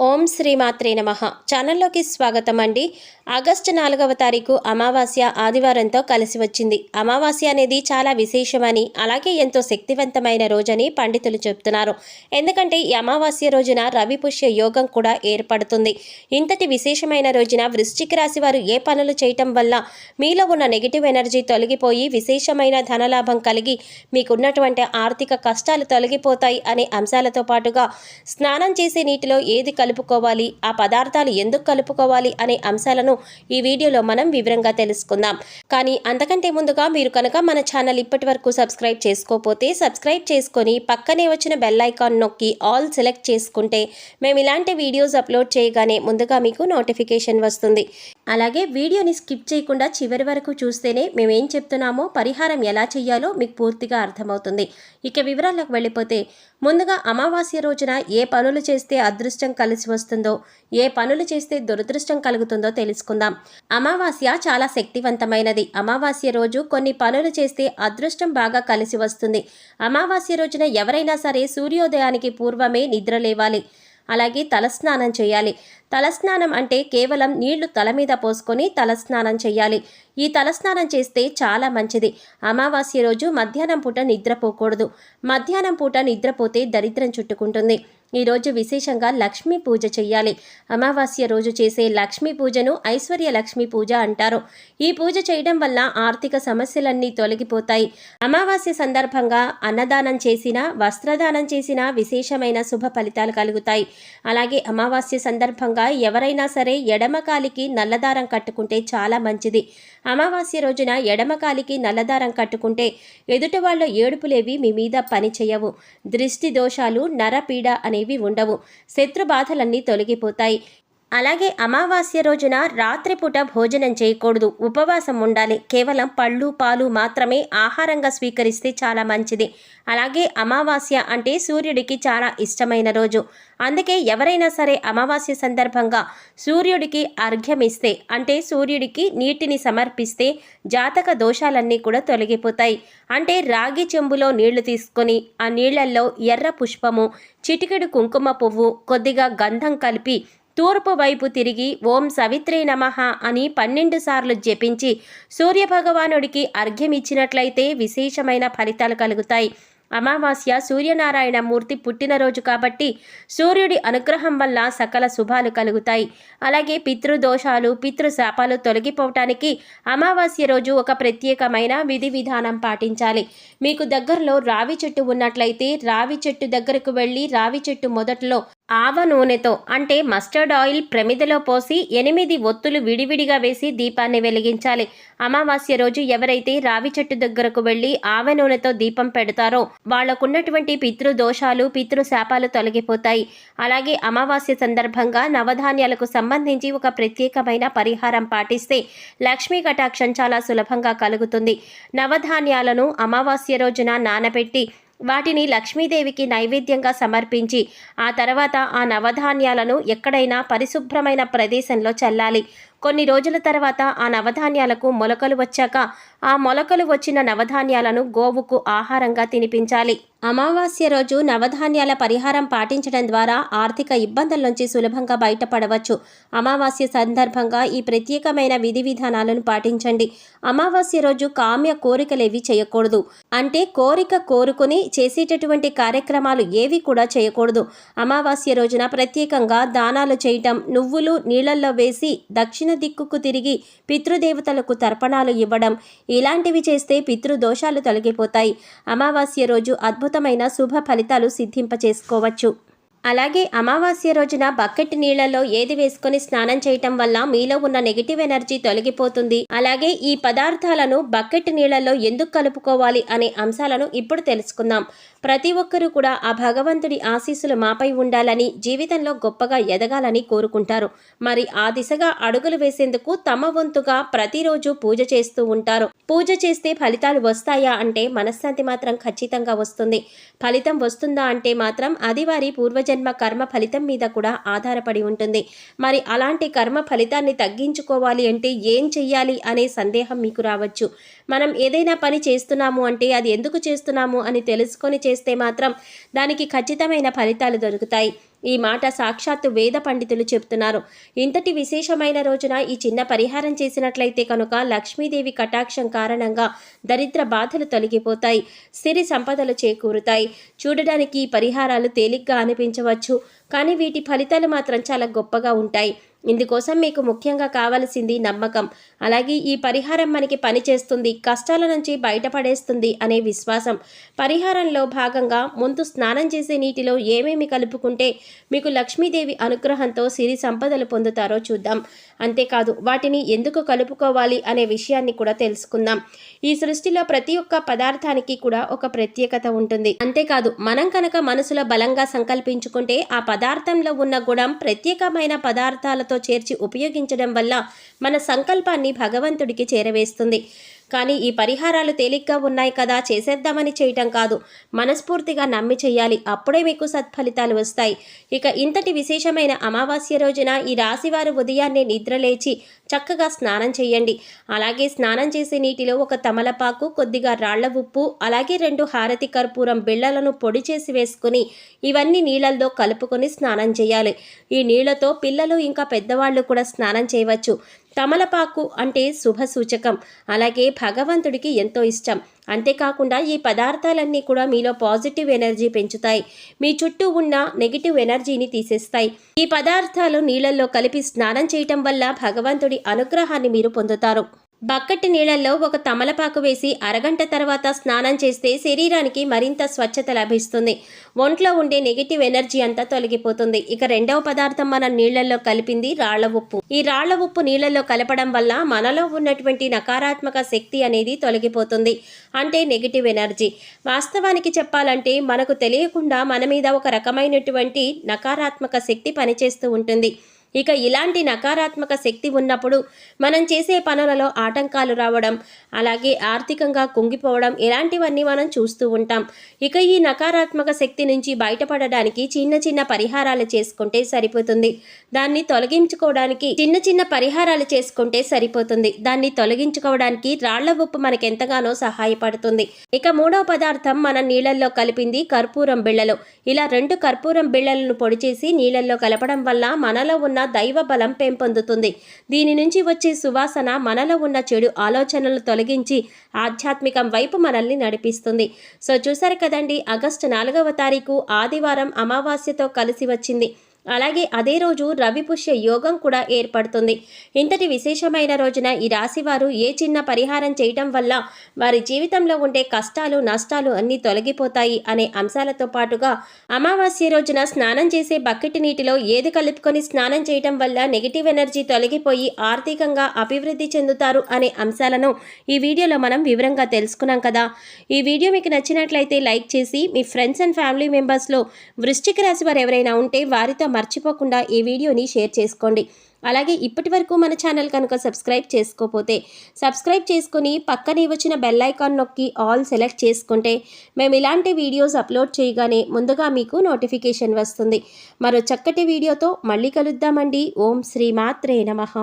ఓం శ్రీమాత్రే నమః. ఛానల్లోకి స్వాగతం అండి. ఆగస్టు 4వ తారీఖు అమావాస్య ఆదివారంతో కలిసి వచ్చింది. అమావాస్య అనేది చాలా విశేషమని, అలాగే ఎంతో శక్తివంతమైన రోజని పండితులు చెప్తున్నారు. ఎందుకంటే ఈ అమావాస్య రోజున రవి పుష్య యోగం కూడా ఏర్పడుతుంది. ఇంతటి విశేషమైన రోజున వృశ్చిక రాశి వారు ఏ పనులు చేయటం వల్ల మీలో ఉన్న నెగిటివ్ ఎనర్జీ తొలగిపోయి విశేషమైన ధనలాభం కలిగి మీకున్నటువంటి ఆర్థిక కష్టాలు తొలగిపోతాయి అనే అంశాలతో పాటుగా స్నానం చేసే నీటిలో ఏది కలుపుకోవాలి, ఆ పదార్థాలు ఎందుకు కలుపుకోవాలి అనే అంశాలను ఈ వీడియోలో మనం వివరంగా తెలుసుకుందాం. కానీ అంతకంటే ముందుగా మీరు కనుక మన ఛానల్ ఇప్పటి వరకు సబ్స్క్రైబ్ చేసుకోకపోతే సబ్స్క్రైబ్ చేసుకొని పక్కనే వచ్చిన బెల్ ఐకాన్ నొక్కి ఆల్ సెలెక్ట్ చేసుకుంటే మేము ఇలాంటి వీడియోస్ అప్లోడ్ చేయగానే ముందుగా మీకు నోటిఫికేషన్ వస్తుంది. అలాగే వీడియోని స్కిప్ చేయకుండా చివరి వరకు చూస్తేనే మేమేం చెప్తున్నామో, పరిహారం ఎలా చేయాలో మీకు పూర్తిగా అర్థమవుతుంది. ఇక వివరాలకు వెళ్ళిపోతే, ముందుగా అమావాస్య రోజున ఏ పనులు చేస్తే అదృష్టం కలిసి వస్తుందో, ఏ పనులు చేస్తే దురదృష్టం కలుగుతుందో తెలుసుకుందాం. అమావాస్య చాలా శక్తివంతమైనది. అమావాస్య రోజు కొన్ని పనులు చేస్తే అదృష్టం బాగా కలిసి వస్తుంది. అమావాస్య రోజున ఎవరైనా సరే సూర్యోదయానికి పూర్వమే నిద్ర లేవాలి. అలాగే తలస్నానం చేయాలి. తలస్నానం అంటే కేవలం నీళ్లు తల మీద పోసుకొని తలస్నానం చేయాలి. ఈ తలస్నానం చేస్తే చాలా మంచిది. అమావాస్య రోజు మధ్యాహ్నం పూట నిద్రపోకూడదు. మధ్యాహ్నం పూట నిద్రపోతే దరిద్రం చుట్టుకుంటుంది. ఈరోజు విశేషంగా లక్ష్మీ పూజ చేయాలి. అమావాస్య రోజు చేసే లక్ష్మీ పూజను ఐశ్వర్య లక్ష్మీ పూజ అంటారు. ఈ పూజ చేయడం వల్ల ఆర్థిక సమస్యలన్నీ తొలగిపోతాయి. అమావాస్య సందర్భంగా అన్నదానం చేసినా, వస్త్రదానం చేసినా విశేషమైన శుభ ఫలితాలు కలుగుతాయి. అలాగే అమావాస్య సందర్భంగా ఎవరైనా సరే ఎడమకాలికి నల్లదారం కట్టుకుంటే చాలా మంచిది. అమావాస్య రోజున ఎడమకాలికి నల్లదారం కట్టుకుంటే ఎదుటి వాళ్ళ ఏడుపులేవి మీ మీద పని చేయవు. దృష్టి దోషాలు, నరపీడ అనేవి ఉండవు. శత్రు బాధలన్నీ తొలగిపోతాయి. అలాగే అమావాస్య రోజున రాత్రిపూట భోజనం చేయకూడదు. ఉపవాసం ఉండాలి. కేవలం పళ్ళు, పాలు మాత్రమే ఆహారంగా స్వీకరిస్తే చాలా మంచిది. అలాగే అమావాస్య అంటే సూర్యుడికి చాలా ఇష్టమైన రోజు. అందుకే ఎవరైనా సరే అమావాస్య సందర్భంగా సూర్యుడికి అర్ఘ్యమిస్తే, అంటే సూర్యుడికి నీటిని సమర్పిస్తే జాతక దోషాలన్నీ కూడా తొలగిపోతాయి. అంటే రాగి చెంబులో నీళ్లు తీసుకొని ఆ నీళ్లల్లో ఎర్ర పుష్పము, చిటికెడు కుంకుమ పువ్వు, కొద్దిగా గంధం కలిపి తూర్పు వైపు తిరిగి ఓం సవిత్రే నమః అని 12 సార్లు జపించి సూర్యభగవానుడికి అర్ఘ్యమిచ్చినట్లయితే విశేషమైన ఫలితాలు కలుగుతాయి. అమావాస్య సూర్యనారాయణ మూర్తి పుట్టినరోజు కాబట్టి సూర్యుడి అనుగ్రహం వల్ల సకల శుభాలు కలుగుతాయి. అలాగే పితృదోషాలు, పితృశాపాలు తొలగిపోవటానికి అమావాస్య రోజు ఒక ప్రత్యేకమైన విధి విధానం పాటించాలి. మీకు దగ్గరలో రావి చెట్టు ఉన్నట్లయితే రావి చెట్టు దగ్గరకు వెళ్ళి రావి చెట్టు మొదట్లో ఆవ నూనెతో, అంటే మస్టర్డ్ ఆయిల్ ప్రమిదలో పోసి 8 ఒత్తులు విడివిడిగా వేసి దీపాన్ని వెలిగించాలి. అమావాస్య రోజు ఎవరైతే రావి చెట్టు దగ్గరకు వెళ్ళి ఆవ నూనెతో దీపం పెడతారో వాళ్లకున్నటువంటి పితృదోషాలు, పితృశాపాలు తొలగిపోతాయి. అలాగే అమావాస్య సందర్భంగా నవధాన్యాలకు సంబంధించి ఒక ప్రత్యేకమైన పరిహారం పాటిస్తే లక్ష్మీ కటాక్షం చాలా సులభంగా కలుగుతుంది. నవధాన్యాలను అమావాస్య రోజున నానబెట్టి వాటిని లక్ష్మీదేవికి నైవేద్యంగా సమర్పించి ఆ తర్వాత ఆ నవధాన్యాలను ఎక్కడైనా పరిశుభ్రమైన ప్రదేశంలో చల్లాలి. కొన్ని రోజుల తర్వాత ఆ నవధాన్యాలకు మొలకలు వచ్చాక ఆ మొలకలు వచ్చిన నవధాన్యాలను గోవుకు ఆహారంగా తినిపించాలి. అమావాస్య రోజు నవధాన్యాల పరిహారం పాటించడం ద్వారా ఆర్థిక ఇబ్బందుల నుంచి సులభంగా బయటపడవచ్చు. అమావాస్య సందర్భంగా ఈ ప్రత్యేకమైన విధి విధానాలను పాటించండి. అమావాస్య రోజు కామ్య కోరికలేవి చేయకూడదు. అంటే కోరిక కోరుకుని చేసేటటువంటి కార్యక్రమాలు ఏవి కూడా చేయకూడదు. అమావాస్య రోజున ప్రత్యేకంగా దానాలు చేయటం, నువ్వులు నీళ్లలో వేసి దక్షిణ దిక్కుకు తిరిగి పితృదేవతలకు తర్పణాలు ఇవ్వడం, ఇలాంటివి చేస్తే పితృదోషాలు తొలగిపోతాయి. అమావాస్య రోజు అద్భుతమైన శుభ ఫలితాలు సిద్ధింపచేసుకోవచ్చు. అలాగే అమావాస్య రోజున బకెట్ నీళ్లలో ఏది వేసుకొని స్నానం చేయటం వల్ల మీలో ఉన్న నెగిటివ్ ఎనర్జీ తొలగిపోతుంది. అలాగే ఈ పదార్థాలను బకెట్ నీళ్లలో ఎందుకు కలుపుకోవాలి అనే అంశాలను ఇప్పుడు తెలుసుకుందాం. ప్రతి ఒక్కరూ కూడా ఆ భగవంతుడి ఆశీస్సులు మాపై ఉండాలని, జీవితంలో గొప్పగా ఎదగాలని కోరుకుంటారు. మరి ఆ దిశగా అడుగులు వేసేందుకు తమ వంతుగా ప్రతిరోజు పూజ చేస్తూ ఉంటారు. పూజ చేస్తే ఫలితాలు వస్తాయా అంటే మనశ్శాంతి మాత్రం ఖచ్చితంగా వస్తుంది. ఫలితం వస్తుందా అంటే మాత్రం అది వారి పూర్వజన్మ కర్మ ఫలితం మీద కూడా ఆధారపడి ఉంటుంది. మరి అలాంటి కర్మ ఫలితాన్ని తగ్గించుకోవాలి అంటే ఏం చెయ్యాలి అనే సందేహం మీకు రావచ్చు. మనం ఏదైనా పని చేస్తున్నాము అంటే అది ఎందుకు చేస్తున్నాము అని తెలుసుకొని చేస్తే మాత్రం దానికి ఖచ్చితమైన ఫలితాలు దొరుకుతాయి. ఈ మాట సాక్షాత్తు వేద పండితులు చెప్తున్నారు. ఇంతటి విశేషమైన రోజున ఈ చిన్న పరిహారం చేసినట్లయితే కనుక లక్ష్మీదేవి కటాక్షం కారణంగా దరిద్ర బాధలు తొలగిపోతాయి, సిరి సంపదలు చేకూరుతాయి. చూడడానికి ఈ పరిహారాలు తేలిగ్గా అనిపించవచ్చు, కానీ వీటి ఫలితాలు మాత్రం చాలా గొప్పగా ఉంటాయి. ఇందుకోసం మీకు ముఖ్యంగా కావలసింది నమ్మకం. అలాగే ఈ పరిహారం మనకి పనిచేస్తుంది, కష్టాల నుంచి బయటపడేస్తుంది అనే విశ్వాసం. పరిహారంలో భాగంగా ముందు స్నానం చేసే నీటిలో ఏమేమి కలుపుకుంటే మీకు లక్ష్మీదేవి అనుగ్రహంతో సిరి సంపదలు పొందుతారో చూద్దాం. అంతేకాదు వాటిని ఎందుకు కలుపుకోవాలి అనే విషయాన్ని కూడా తెలుసుకుందాం. ఈ సృష్టిలో ప్రతి ఒక్క పదార్థానికి కూడా ఒక ప్రత్యేకత ఉంటుంది. అంతేకాదు మనం కనుక మనసులో బలంగా సంకల్పించుకుంటే ఆ పదార్థంలో ఉన్న గుణం ప్రత్యేకమైన పదార్థాలతో చేర్చి ఉపయోగించడం వల్ల మన సంకల్పాన్ని భగవంతుడికి చేరవేస్తుంది. కానీ ఈ పరిహారాలు తేలిగ్గా ఉన్నాయి కదా చేసేద్దామని చేయటం కాదు, మనస్ఫూర్తిగా నమ్మి చేయాలి, అప్పుడే మీకు సత్ఫలితాలు వస్తాయి. ఇక ఇంతటి విశేషమైన అమావాస్య రోజున ఈ రాశివారు ఉదయాన్నే నిద్రలేచి చక్కగా స్నానం చేయండి. అలాగే స్నానం చేసే నీటిలో ఒక తమలపాకు, కొద్దిగా రాళ్ల ఉప్పు, అలాగే 2 హారతి కర్పూరం బిళ్ళలను పొడి చేసి వేసుకుని ఇవన్నీ నీళ్ళల్లో కలుపుకొని స్నానం చేయాలి. ఈ నీళ్లతో పిల్లలు ఇంకా పెద్దవాళ్ళు కూడా స్నానం చేయవచ్చు. తమలపాకు అంటే శుభ సూచకం, అలాగే భగవంతుడికి ఎంతో ఇష్టం. అంతేకాకుండా ఈ పదార్థాలన్నీ కూడా మీలో పాజిటివ్ ఎనర్జీ పెంచుతాయి, మీ చుట్టూ ఉన్న నెగిటివ్ ఎనర్జీని తీసేస్తాయి. ఈ పదార్థాలు నీళ్ళల్లో కలిపి స్నానం చేయటం వల్ల భగవంతుడి అనుగ్రహాన్ని మీరు పొందుతారు. బకెట్ నీళ్ళల్లో ఒక తమలపాకు వేసి అరగంట తర్వాత స్నానం చేస్తే శరీరానికి మరింత స్వచ్ఛత లభిస్తుంది, ఒంట్లో ఉండే నెగిటివ్ ఎనర్జీ అంతా తొలగిపోతుంది. ఇక రెండవ పదార్థం మనం నీళ్లలో కలిపింది రాళ్ల ఉప్పు. ఈ రాళ్ల ఉప్పు నీళ్లలో కలపడం వల్ల మనలో ఉన్నటువంటి నకారాత్మక శక్తి అనేది తొలగిపోతుంది, అంటే నెగిటివ్ ఎనర్జీ. వాస్తవానికి చెప్పాలంటే మనకు తెలియకుండా మన మీద ఒక రకమైనటువంటి నకారాత్మక శక్తి పనిచేస్తూ ఉంటుంది. ఇక ఇలాంటి నకారాత్మక శక్తి ఉన్నప్పుడు మనం చేసే పనులలో ఆటంకాలు రావడం, అలాగే ఆర్థికంగా కుంగిపోవడం, ఇలాంటివన్నీ మనం చూస్తూ ఉంటాం. ఇక ఈ నకారాత్మక శక్తి నుంచి బయటపడడానికి చిన్న చిన్న పరిహారాలు చేసుకుంటే సరిపోతుంది. దాన్ని తొలగించుకోవడానికి రాళ్ల ఉప్పు మనకెంతగానో సహాయపడుతుంది. ఇక మూడవ పదార్థం మనం నీళ్ళల్లో కలిపింది కర్పూరం బిళ్ళలు. ఇలా 2 కర్పూరం బిళ్ళలను పొడి చేసి నీళ్ళల్లో కలపడం వల్ల మనలో ఉన్న దైవ బలం పెంపొందుతుంది. దీని నుంచి వచ్చే సువాసన మనలో ఉన్న చెడు ఆలోచనలు తొలగించి ఆధ్యాత్మికం వైపు మనల్ని నడిపిస్తుంది. సో చూసారు కదండి, ఆగస్టు 4వ తారీఖు ఆదివారం అమావాస్యతో కలిసి వచ్చింది. అలాగే అదే రోజు రవిపుష్య యోగం కూడా ఏర్పడుతుంది. ఇంతటి విశేషమైన రోజున ఈ రాశివారు ఏ చిన్న పరిహారం చేయటం వల్ల వారి జీవితంలో ఉండే కష్టాలు నష్టాలు అన్నీ తొలగిపోతాయి అనే అంశాలతో పాటుగా అమావాస్య రోజున స్నానం చేసే బకెట్ నీటిలో ఏది కలుపుకొని స్నానం చేయటం వల్ల నెగిటివ్ ఎనర్జీ తొలగిపోయి ఆర్థికంగా అభివృద్ధి చెందుతారు అనే అంశాలను ఈ వీడియోలో మనం వివరంగా తెలుసుకున్నాం కదా. ఈ వీడియో మీకు నచ్చినట్లయితే లైక్ చేసి మీ ఫ్రెండ్స్ అండ్ ఫ్యామిలీ మెంబర్స్లో వృశ్చిక రాశి వారు ఎవరైనా ఉంటే వారితో మర్చిపోకుండా ఈ వీడియోని షేర్ చేసుకోండి. అలాగే ఇప్పటి వరకు మన ఛానల్ కనుక సబ్స్క్రైబ్ చేసుకోకపోతే సబ్స్క్రైబ్ చేసుకుని పక్కనే వచ్చిన బెల్ ఐకాన్ నొక్కి ఆల్ సెలెక్ట్ చేసుకుంటే మేము ఇలాంటి వీడియోస్ అప్లోడ్ చేయగానే ముందుగా మీకు నోటిఫికేషన్ వస్తుంది. మరో చక్కటి వీడియోతో మళ్ళీ కలుద్దామండి. ఓం శ్రీ మాత్రే నమః.